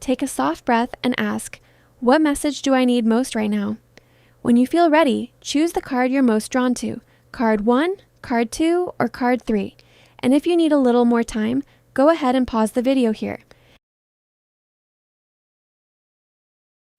take a soft breath and ask, what message do I need most right now? When you feel ready, choose the card you're most drawn to, card 1, card 2, or card 3. And if you need a little more time, go ahead and pause the video here.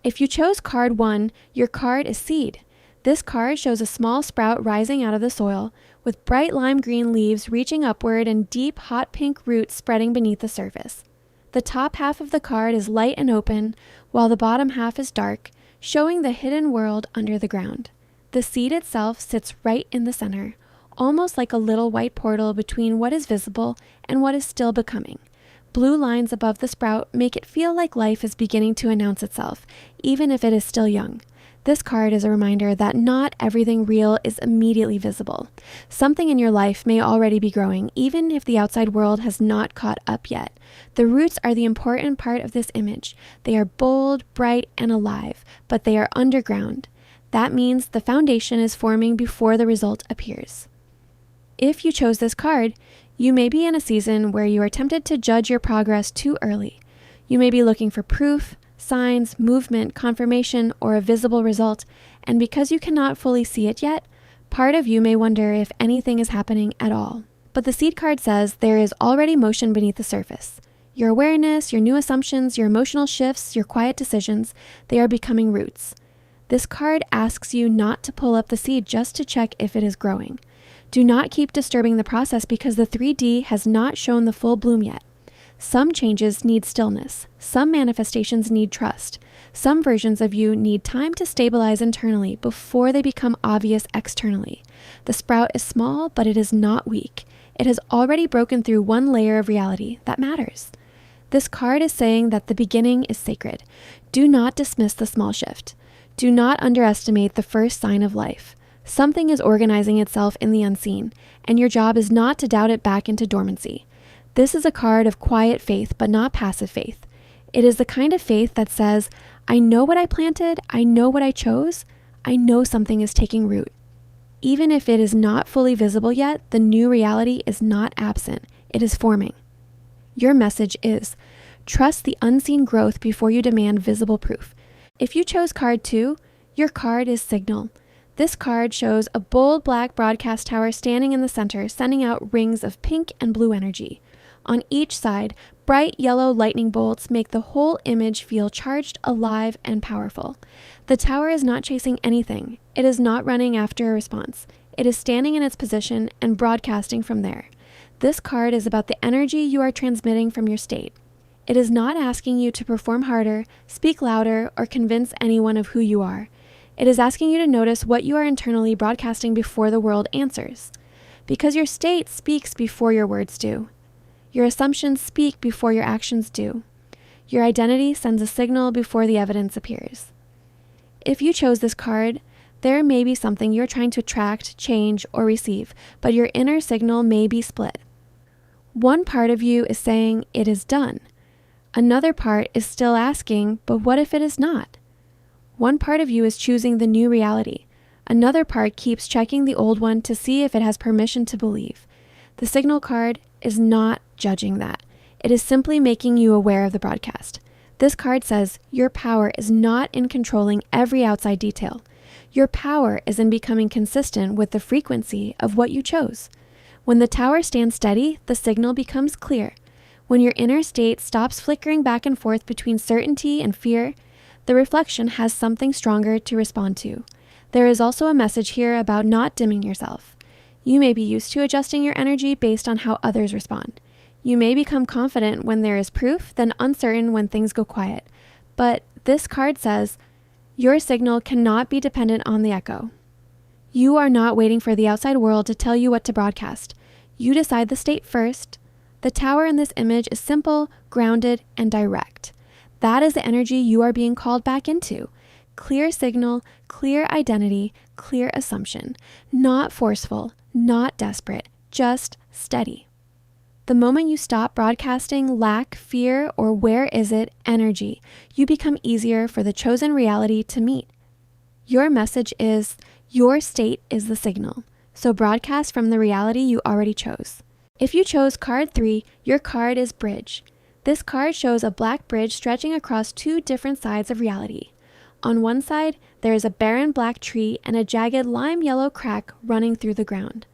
If you chose card 1, your card is Seed. This card shows a small sprout rising out of the soil, with bright lime green leaves reaching upward and deep hot pink roots spreading beneath the surface. The top half of the card is light and open, while the bottom half is dark, showing the hidden world under the ground. The seed itself sits right in the center, almost like a little white portal between what is visible and what is still becoming. Blue lines above the sprout make it feel like life is beginning to announce itself, even if it is still young. This card is a reminder that not everything real is immediately visible. Something in your life may already be growing, even if the outside world has not caught up yet. The roots are the important part of this image. They are bold, bright, and alive, but they are underground. That means the foundation is forming before the result appears. If you chose this card, you may be in a season where you are tempted to judge your progress too early. You may be looking for proof, signs, movement, confirmation, or a visible result, and because you cannot fully see it yet, part of you may wonder if anything is happening at all. But the seed card says there is already motion beneath the surface. Your awareness, your new assumptions, your emotional shifts, your quiet decisions, they are becoming roots. This card asks you not to pull up the seed just to check if it is growing. Do not keep disturbing the process because the 3D has not shown the full bloom yet. Some changes need stillness. Some manifestations need trust. Some versions of you need time to stabilize internally before they become obvious externally. The sprout is small, but it is not weak. It has already broken through one layer of reality that matters. This card is saying that the beginning is sacred. Do not dismiss the small shift. Do not underestimate the first sign of life. Something is organizing itself in the unseen, and your job is not to doubt it back into dormancy. This is a card of quiet faith, but not passive faith. It is the kind of faith that says, I know what I planted, I know what I chose, I know something is taking root. Even if it is not fully visible yet, the new reality is not absent, it is forming. Your message is, trust the unseen growth before you demand visible proof. If you chose card 2, your card is Signal. This card shows a bold black broadcast tower standing in the center, sending out rings of pink and blue energy. On each side, bright yellow lightning bolts make the whole image feel charged, alive, and powerful. The tower is not chasing anything. It is not running after a response. It is standing in its position and broadcasting from there. This card is about the energy you are transmitting from your state. It is not asking you to perform harder, speak louder, or convince anyone of who you are. It is asking you to notice what you are internally broadcasting before the world answers. Because your state speaks before your words do. Your assumptions speak before your actions do. Your identity sends a signal before the evidence appears. If you chose this card, there may be something you're trying to attract, change, or receive, but your inner signal may be split. One part of you is saying it is done. Another part is still asking, but what if it is not? One part of you is choosing the new reality. Another part keeps checking the old one to see if it has permission to believe. The signal card is not judging that. It is simply making you aware of the broadcast. This card says your power is not in controlling every outside detail. Your power is in becoming consistent with the frequency of what you chose. When the tower stands steady, the signal becomes clear. When your inner state stops flickering back and forth between certainty and fear, the reflection has something stronger to respond to. There is also a message here about not dimming yourself. You may be used to adjusting your energy based on how others respond. You may become confident when there is proof, then uncertain when things go quiet. But this card says, your signal cannot be dependent on the echo. You are not waiting for the outside world to tell you what to broadcast. You decide the state first. The tower in this image is simple, grounded, and direct. That is the energy you are being called back into. Clear signal, clear identity, clear assumption. Not forceful, not desperate, just steady. The moment you stop broadcasting lack, fear, or where is it energy, you become easier for the chosen reality to meet. Your message is, your state is the signal. So broadcast from the reality you already chose. If you chose card 3, your card is Bridge. This card shows a black bridge stretching across two different sides of reality. On one side, there is a barren black tree and a jagged lime yellow crack running through the ground.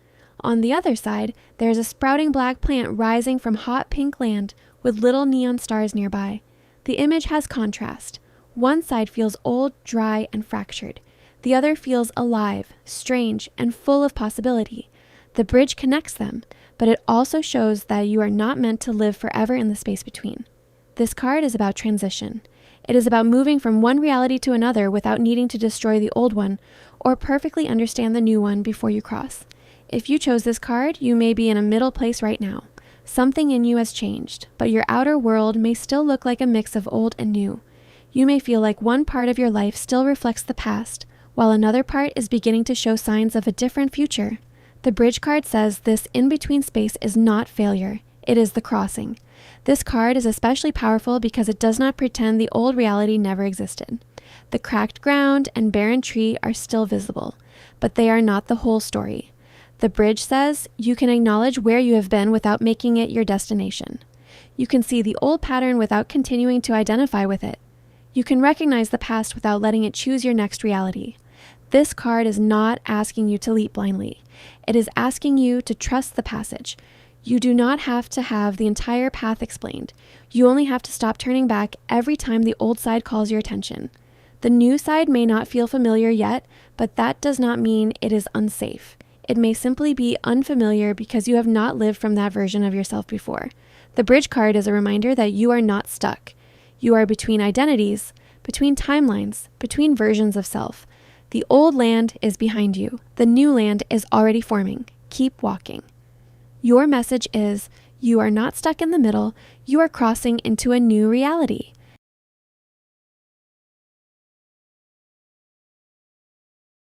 On the other side, there is a sprouting black plant rising from hot pink land with little neon stars nearby. The image has contrast. One side feels old, dry, and fractured. The other feels alive, strange, and full of possibility. The bridge connects them, but it also shows that you are not meant to live forever in the space between. This card is about transition. It is about moving from one reality to another without needing to destroy the old one or perfectly understand the new one before you cross. If you chose this card, you may be in a middle place right now. Something in you has changed, but your outer world may still look like a mix of old and new. You may feel like one part of your life still reflects the past, while another part is beginning to show signs of a different future. The bridge card says this in-between space is not failure, it is the crossing. This card is especially powerful because it does not pretend the old reality never existed. The cracked ground and barren tree are still visible, but they are not the whole story. The bridge says you can acknowledge where you have been without making it your destination. You can see the old pattern without continuing to identify with it. You can recognize the past without letting it choose your next reality. This card is not asking you to leap blindly. It is asking you to trust the passage. You do not have to have the entire path explained. You only have to stop turning back every time the old side calls your attention. The new side may not feel familiar yet, but that does not mean it is unsafe. It may simply be unfamiliar because you have not lived from that version of yourself before. The bridge card is a reminder that you are not stuck. You are between identities, between timelines, between versions of self. The old land is behind you. The new land is already forming. Keep walking. Your message is, you are not stuck in the middle. You are crossing into a new reality.